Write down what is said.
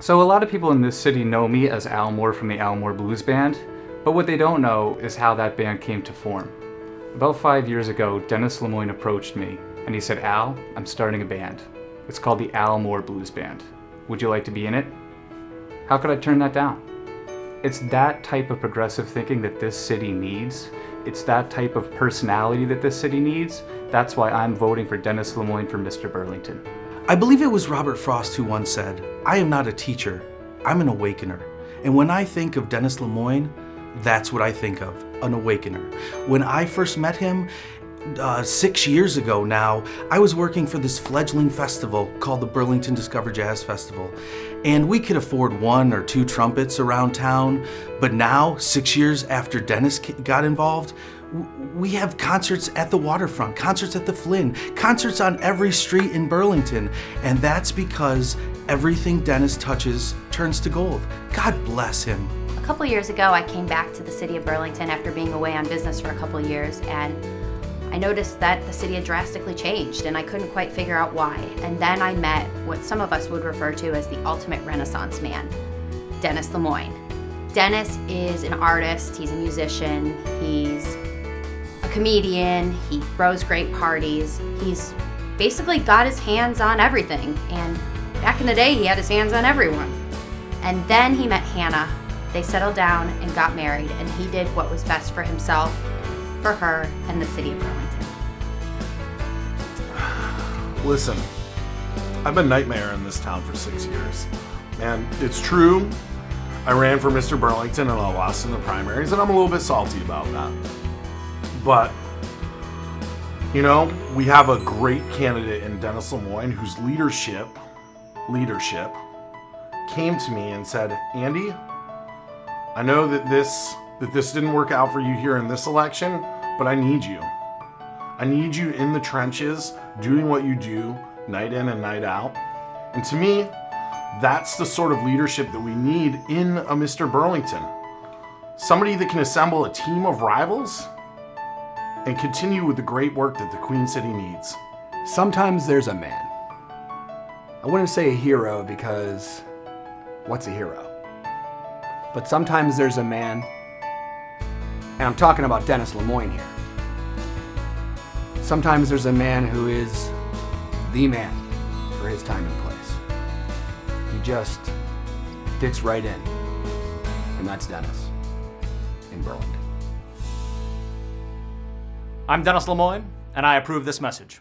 So a lot of people in this city know me as Al Moore from the Al Moore Blues Band, but what they don't know is how that band came to form. About 5 years ago, Dennis Lemoyne approached me and he said, "Al, I'm starting a band. It's called the Al Moore Blues Band. Would you like to be in it?" How could I turn that down? It's that type of progressive thinking that this city needs. It's that type of personality that this city needs. That's why I'm voting for Dennis Lemoyne for Mr. Burlington. I believe it was Robert Frost who once said, "I am not a teacher, I'm an awakener." And when I think of Dennis Lemoyne, that's what I think of, an awakener. When I first met him, 6 years ago now, I was working for this fledgling festival called the Burlington Discover Jazz Festival. And we could afford 1 or 2 trumpets around town. But now, 6 years after Dennis got involved, we have concerts at the waterfront, concerts at the Flynn, concerts on every street in Burlington. And that's because everything Dennis touches turns to gold. God bless him. A couple years ago, I came back to the city of Burlington after being away on business for a couple years, and I noticed that the city had drastically changed, and I couldn't quite figure out why. And then I met what some of us would refer to as the ultimate Renaissance man, Dennis Lemoyne. Dennis is an artist, he's a musician, he's a comedian, he throws great parties. He's basically got his hands on everything, and back in the day, he had his hands on everyone. And then he met Hannah. They settled down and got married, and he did what was best for himself, for her, and the city of Burlington. Listen, I've been nightmare in this town for 6 years. And it's true, I ran for Mr. Burlington and I lost in the primaries, and I'm a little bit salty about that. But, you know, we have a great candidate in Dennis Lemoyne whose leadership came to me and said, "Andy, I know that this didn't work out for you here in this election, but I need you. I need you in the trenches, doing what you do, night in and night out." And to me, that's the sort of leadership that we need in a Mr. Burlington. Somebody that can assemble a team of rivals and continue with the great work that the Queen City needs. Sometimes there's a man. I wouldn't say a hero because what's a hero? But sometimes there's a man, and I'm talking about Dennis Lemoyne here. Sometimes there's a man who is the man for his time and place. He just fits right in, and that's Dennis in Burlington. I'm Dennis Lemoyne, and I approve this message.